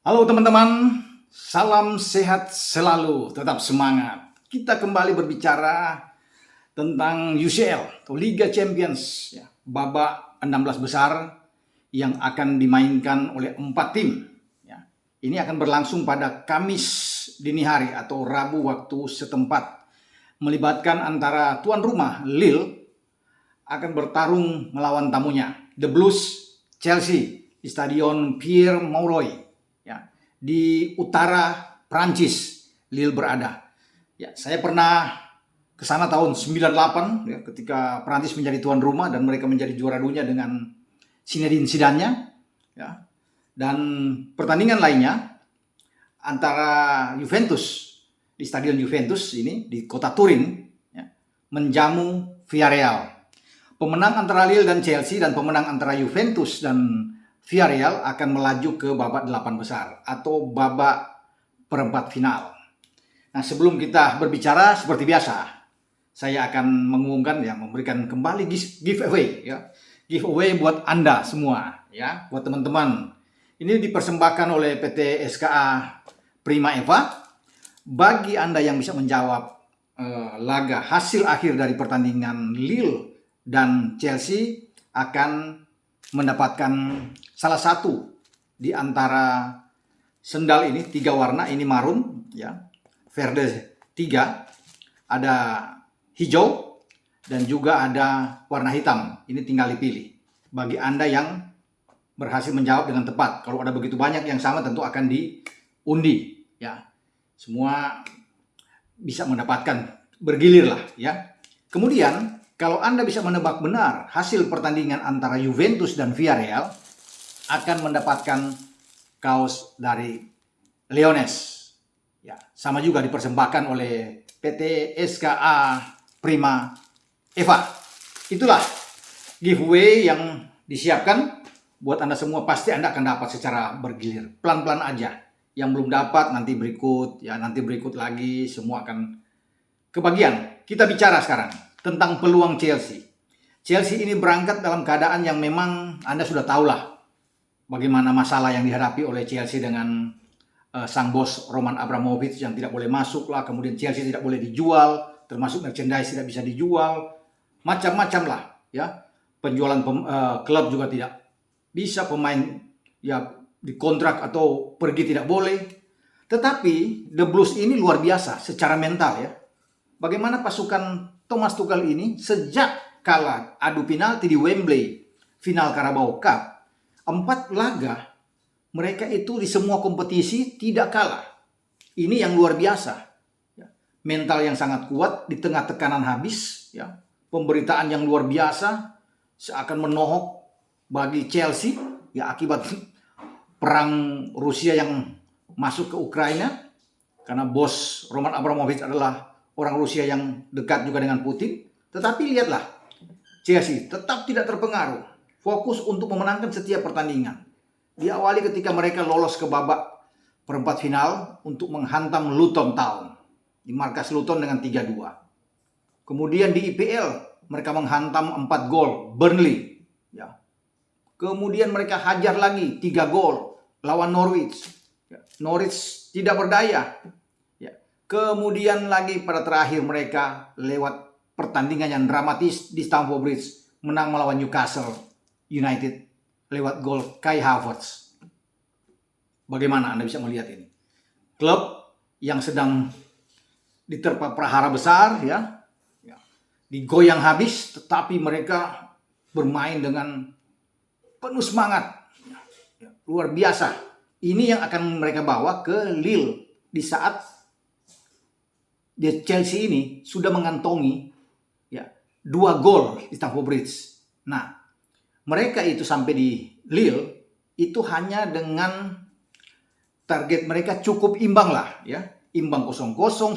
Halo teman-teman, salam sehat selalu, tetap semangat. Kita kembali berbicara tentang UCL atau Liga Champions, ya, babak 16 besar yang akan dimainkan oleh 4 tim. Ya. Ini akan berlangsung pada Kamis dini hari atau Rabu waktu setempat, melibatkan antara tuan rumah Lille akan bertarung melawan tamunya The Blues Chelsea di Stadion Pierre Mauroy, ya, di utara Prancis Lille berada. Ya, saya pernah ke sana tahun 98, ya, ketika Prancis menjadi tuan rumah dan mereka menjadi juara dunia dengan Zinedine Zidane-nya, ya. Dan pertandingan lainnya antara Juventus di Stadion Juventus ini di kota Turin, ya, menjamu Villarreal. Pemenang antara Lille dan Chelsea dan pemenang antara Juventus dan Villarreal akan melaju ke babak 8 besar atau babak perempat final. Nah, sebelum kita berbicara seperti biasa, saya akan mengumumkan, ya, memberikan kembali giveaway, ya. Giveaway buat Anda semua, ya, buat teman-teman. Ini dipersembahkan oleh PT SKA Prima Eva bagi Anda yang bisa menjawab laga hasil akhir dari pertandingan Lille dan Chelsea akan mendapatkan salah satu di antara sendal ini, 3 warna, ini marun, ya, verde 3, ada hijau, dan juga ada warna hitam. Ini tinggal dipilih. Bagi Anda yang berhasil menjawab dengan tepat. Kalau ada begitu banyak yang sama tentu akan diundi, ya. Semua bisa mendapatkan, bergilir lah, ya. Kemudian kalau Anda bisa menebak benar hasil pertandingan antara Juventus dan Villarreal, akan mendapatkan kaos dari Leones. Ya, sama juga dipersembahkan oleh PT SKA Prima Eva. Itulah giveaway yang disiapkan buat Anda semua. Pasti Anda akan dapat secara bergilir. Pelan-pelan aja. Yang belum dapat nanti berikut, ya, nanti berikut lagi, semua akan kebagian. Kita bicara sekarang tentang peluang Chelsea. Chelsea ini berangkat dalam keadaan yang memang Anda sudah tahulah bagaimana masalah yang dihadapi oleh Chelsea dengan sang bos Roman Abramovich yang tidak boleh masuk lah, kemudian Chelsea tidak boleh dijual, termasuk merchandise tidak bisa dijual, macam-macam lah, ya. Penjualan klub juga tidak bisa, pemain ya dikontrak atau pergi tidak boleh. Tetapi The Blues ini luar biasa secara mental, ya. Bagaimana pasukan Thomas Tuchel ini sejak kalah adu penalti di Wembley, final Carabao Cup, 4 laga mereka itu di semua kompetisi tidak kalah. Ini yang luar biasa, ya. Mental yang sangat kuat di tengah tekanan habis, ya. Pemberitaan yang luar biasa seakan menohok bagi Chelsea, ya, akibat perang Rusia yang masuk ke Ukraina, karena bos Roman Abramovich adalah orang Rusia yang dekat juga dengan Putin. Tetapi lihatlah, Chelsea tetap tidak terpengaruh, fokus untuk memenangkan setiap pertandingan. Diawali ketika mereka lolos ke babak perempat final untuk menghantam Luton Town di markas Luton dengan 3-2. Kemudian di IPL mereka menghantam 4 gol Burnley, ya. Kemudian mereka hajar lagi 3 gol lawan Norwich, ya. Norwich tidak berdaya. Kemudian lagi pada terakhir mereka lewat pertandingan yang dramatis di Stamford Bridge menang melawan Newcastle United lewat gol Kai Havertz. Bagaimana Anda bisa melihat ini? Klub yang sedang diterpa prahara besar, ya, digoyang habis, tetapi mereka bermain dengan penuh semangat, ya, luar biasa. Ini yang akan mereka bawa ke Lille di saat Chelsea ini sudah mengantongi, ya, 2 gol di Stamford Bridge. Nah, mereka itu sampai di Lille itu hanya dengan target mereka cukup imbang lah, ya. Imbang 0-0, 1-1,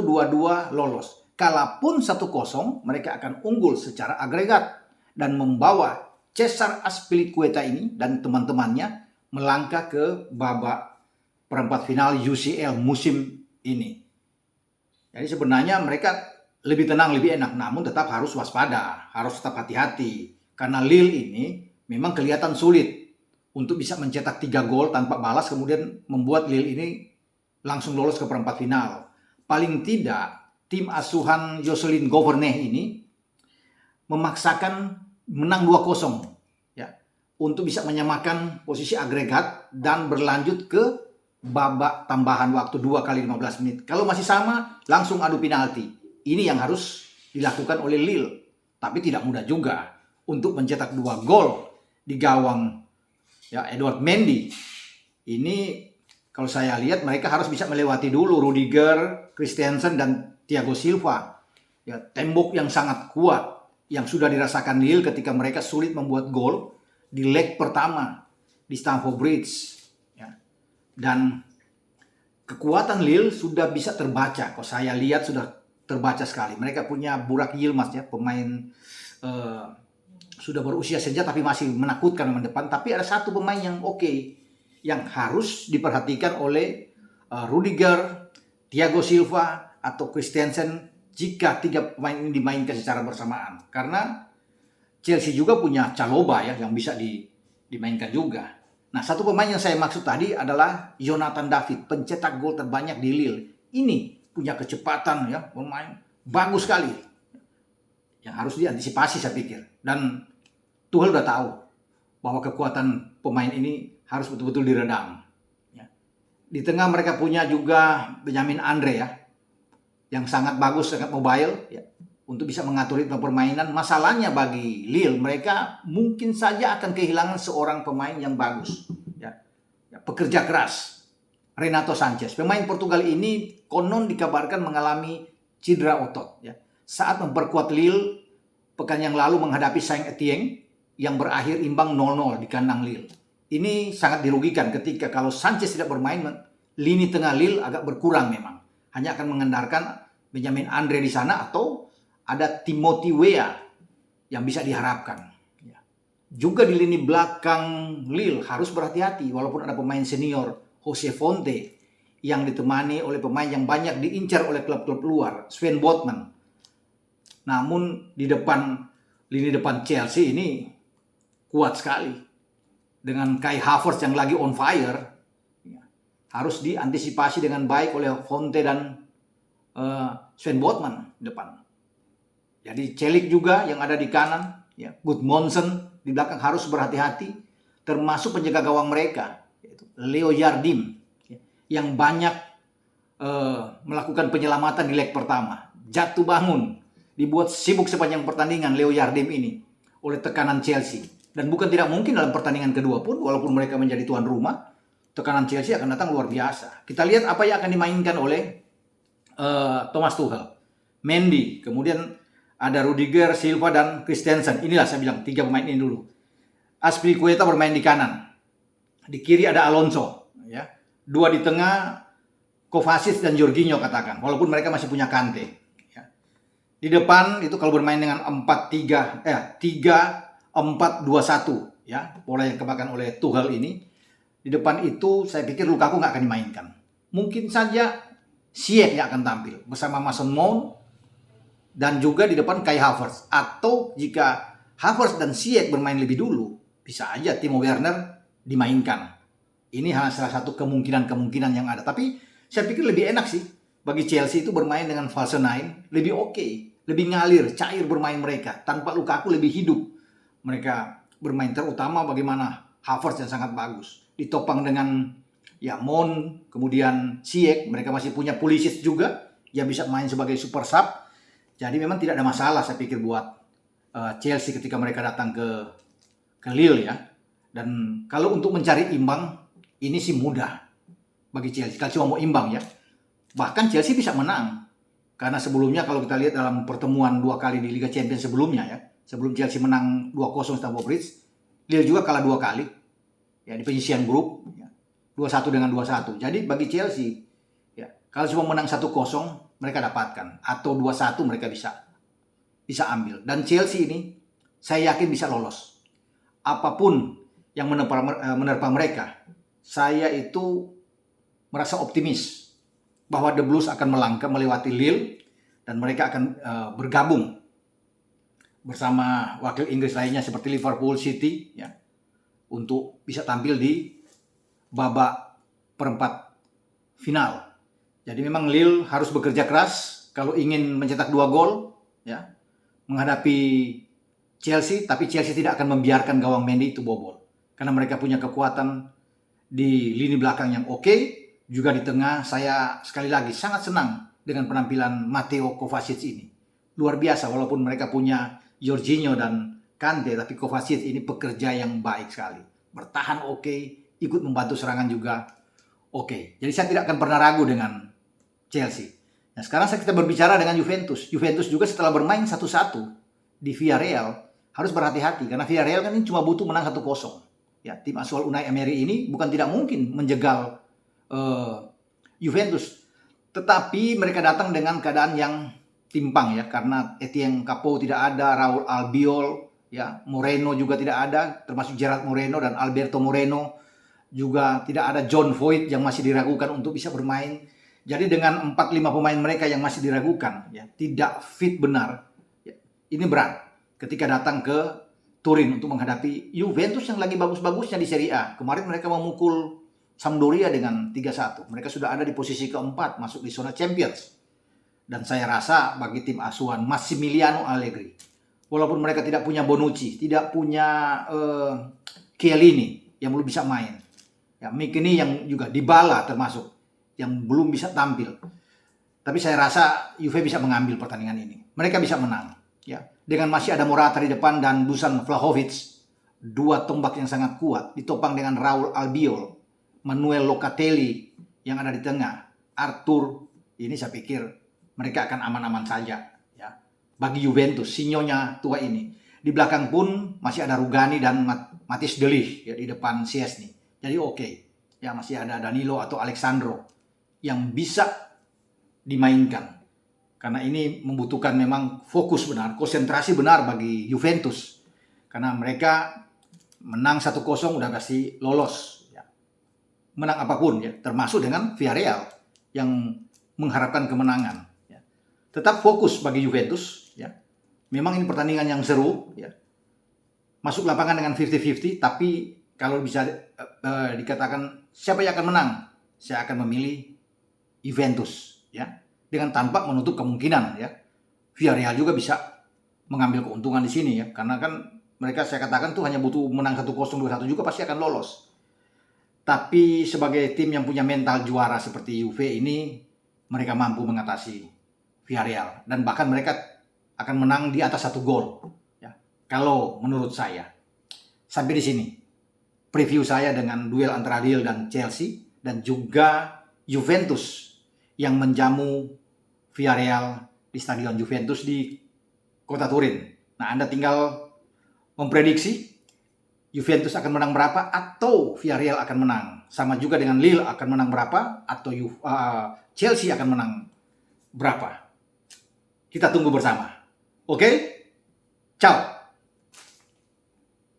2-2, lolos. Kalaupun 1-0, mereka akan unggul secara agregat dan membawa Cesar Azpilicueta ini dan teman-temannya melangkah ke babak perempat final UCL musim ini. Jadi sebenarnya mereka lebih tenang, lebih enak, namun tetap harus waspada, harus tetap hati-hati. Karena Lille ini memang kelihatan sulit untuk bisa mencetak 3 gol tanpa balas, kemudian membuat Lille ini langsung lolos ke perempat final. Paling tidak tim asuhan Jocelyn Gouverneur ini memaksakan menang 2-0 ya, untuk bisa menyamakan posisi agregat dan berlanjut ke babak tambahan waktu 2 kali 15 menit. Kalau masih sama, langsung adu penalti. Ini yang harus dilakukan oleh Lille. Tapi tidak mudah juga untuk mencetak 2 gol di gawang ya Edouard Mendy. Ini kalau saya lihat mereka harus bisa melewati dulu Rudiger, Christensen dan Thiago Silva. Ya, tembok yang sangat kuat yang sudah dirasakan Lille ketika mereka sulit membuat gol di leg pertama di Stamford Bridge. Ya. Dan kekuatan Lille sudah bisa terbaca. Kalau saya lihat sudah terbaca sekali. Mereka punya Burak Yilmaz ya, pemain sudah berusia senja tapi masih menakutkan di depan. Tapi ada satu pemain yang oke, yang harus diperhatikan oleh Rudiger, Thiago Silva atau Christensen jika 3 pemain ini dimainkan secara bersamaan. Karena Chelsea juga punya Chalobah ya yang bisa dimainkan juga. Nah, satu pemain yang saya maksud tadi adalah Jonathan David, pencetak gol terbanyak di Lille. Ini punya kecepatan ya, pemain bagus sekali. Yang harus diantisipasi saya pikir. Dan Tuchel udah tahu bahwa kekuatan pemain ini harus betul-betul diredam. Ya. Di tengah mereka punya juga Benjamin Andre ya, yang sangat bagus, sangat mobile ya, untuk bisa mengatur ritme permainan. Masalahnya bagi Lille, mereka mungkin saja akan kehilangan seorang pemain yang bagus ya. Ya, pekerja keras, Renato Sanchez. Pemain Portugal ini konon dikabarkan mengalami cedera otot ya, saat memperkuat Lille pekan yang lalu menghadapi Saint-Étienne yang berakhir imbang 0-0 di kandang Lille. Ini sangat dirugikan ketika kalau Sanchez tidak bermain, lini tengah Lille agak berkurang memang. Hanya akan mengandalkan Benjamin Andre di sana atau ada Timothy Weah yang bisa diharapkan. Ya. Juga di lini belakang Lille harus berhati-hati walaupun ada pemain senior Jose Fonte yang ditemani oleh pemain yang banyak diincar oleh klub-klub luar, Sven Botman. Namun di lini depan Chelsea ini kuat sekali dengan Kai Havertz yang lagi on fire. Ya, harus diantisipasi dengan baik oleh Fonte dan Sven Botman di depan. Jadi Celik juga yang ada di kanan, ya, Gudmundsson di belakang harus berhati-hati, termasuk penjaga gawang mereka, yaitu Leo Jardim, ya, yang banyak melakukan penyelamatan di leg pertama. Jatuh bangun, dibuat sibuk sepanjang pertandingan Leo Jardim ini oleh tekanan Chelsea. Dan bukan tidak mungkin dalam pertandingan kedua pun, walaupun mereka menjadi tuan rumah, tekanan Chelsea akan datang luar biasa. Kita lihat apa yang akan dimainkan oleh Thomas Tuchel. Mendy, kemudian ada Rudiger, Silva, dan Christensen. Inilah saya bilang 3 pemain ini dulu. Azpilicueta bermain di kanan. Di kiri ada Alonso. Ya. 2 di tengah, Kovacic dan Jorginho katakan. Walaupun mereka masih punya Kante. Ya. Di depan itu kalau bermain dengan 3-4-2-1. Ya. Pola yang dikembangkan oleh Tuchel ini. Di depan itu saya pikir Lukaku nggak akan dimainkan. Mungkin saja Ziyech yang akan tampil bersama Mason Mount dan juga di depan Kai Havertz. Atau jika Havertz dan Ziyech bermain lebih dulu, bisa aja Timo Werner dimainkan. Ini hanya salah satu kemungkinan yang ada. Tapi saya pikir lebih enak sih bagi Chelsea itu bermain dengan false nine, lebih oke, lebih ngalir, cair bermain mereka. Tanpa Lukaku lebih hidup mereka bermain, terutama bagaimana Havertz yang sangat bagus. Ditopang dengan ya Mon, kemudian Ziyech, mereka masih punya Pulisic juga yang bisa main sebagai super sub. Jadi memang tidak ada masalah saya pikir buat Chelsea ketika mereka datang ke Lille ya. Dan kalau untuk mencari imbang ini sih mudah bagi Chelsea. Kalau cuma mau imbang ya. Bahkan Chelsea bisa menang. Karena sebelumnya kalau kita lihat dalam pertemuan 2 kali di Liga Champions sebelumnya ya. Sebelum Chelsea menang 2-0 Stamford Bridge, Lille juga kalah 2 kali. Ya di penyisian grup ya. 2-1 dengan 2-1. Jadi bagi Chelsea ya, kalau cuma menang 1-0 mereka dapatkan atau 2-1 mereka bisa ambil. Dan Chelsea ini saya yakin bisa lolos. Apapun yang menerpa mereka, saya itu merasa optimis bahwa The Blues akan melangkah melewati Lille dan mereka akan bergabung bersama wakil Inggris lainnya seperti Liverpool, City ya. untuk bisa tampil di babak perempat final. Jadi memang Lille harus bekerja keras kalau ingin mencetak 2 gol ya, menghadapi Chelsea, tapi Chelsea tidak akan membiarkan gawang Mendy itu bobol. Karena mereka punya kekuatan di lini belakang yang oke, juga di tengah. Saya sekali lagi sangat senang dengan penampilan Mateo Kovacic ini. Luar biasa, walaupun mereka punya Jorginho dan Kante, tapi Kovacic ini pekerja yang baik sekali. Bertahan oke, ikut membantu serangan juga oke. Jadi saya tidak akan pernah ragu dengan Chelsea. Nah, sekarang kita berbicara dengan Juventus. Juventus juga setelah bermain 1-1 di Villarreal harus berhati-hati karena Villarreal kan ini cuma butuh menang 1-0. Ya, tim asuhan Unai Emery ini bukan tidak mungkin menjegal Juventus. Tetapi mereka datang dengan keadaan yang timpang ya, karena Etienne Capo tidak ada, Raul Albiol, ya, Moreno juga tidak ada, termasuk Gerard Moreno dan Alberto Moreno juga tidak ada, John Voigt yang masih diragukan untuk bisa bermain. Jadi dengan 4-5 pemain mereka yang masih diragukan, ya, tidak fit benar, ya, ini berat ketika datang ke Turin untuk menghadapi Juventus yang lagi bagus-bagusnya di Serie A. Kemarin mereka memukul Sampdoria dengan 3-1. Mereka sudah ada di posisi keempat, masuk di zona Champions. Dan saya rasa bagi tim asuhan Massimiliano Allegri, walaupun mereka tidak punya Bonucci, tidak punya Chiellini yang belum bisa main, ya, McKennie yang juga Dybala termasuk yang belum bisa tampil, tapi saya rasa Juve bisa mengambil pertandingan ini. Mereka bisa menang, ya, dengan masih ada Morata di depan dan Dusan Vlahovic, dua tombak yang sangat kuat, ditopang dengan Raul Albiol, Manuel Locatelli yang ada di tengah, Arthur. Ini saya pikir mereka akan aman-aman saja, ya. Bagi Juventus, sinyonya tua ini. Di belakang pun masih ada Rugani dan Matthijs de Ligt, ya, di depan Szczesny. Jadi oke. Ya, masih ada Danilo atau Alexandro yang bisa dimainkan. Karena ini membutuhkan memang fokus benar, konsentrasi benar bagi Juventus. Karena mereka menang 1-0 udah pasti lolos, ya. Menang apapun, ya, termasuk dengan Villarreal yang mengharapkan kemenangan. Tetap fokus bagi Juventus, ya. Memang ini pertandingan yang seru, ya. Masuk lapangan dengan 50-50, tapi kalau bisa dikatakan siapa yang akan menang, saya akan memilih Juventus, ya. Dengan tanpa menutup kemungkinan, ya, Villarreal juga bisa mengambil keuntungan di sini, ya. Karena kan mereka, saya katakan tuh hanya butuh menang 1-0, 2-1 juga pasti akan lolos. Tapi sebagai tim yang punya mental juara seperti Juve ini, mereka mampu mengatasi Villarreal dan bahkan mereka akan menang di atas 1 gol, ya, kalau menurut saya. Sampai di sini preview saya dengan duel antara Lille dan Chelsea dan juga Juventus yang menjamu Villarreal di Stadion Juventus di kota Turin. Nah, Anda tinggal memprediksi Juventus akan menang berapa atau Villarreal akan menang. Sama juga dengan Lille akan menang berapa atau Chelsea akan menang berapa. Kita tunggu bersama. Oke? Ciao.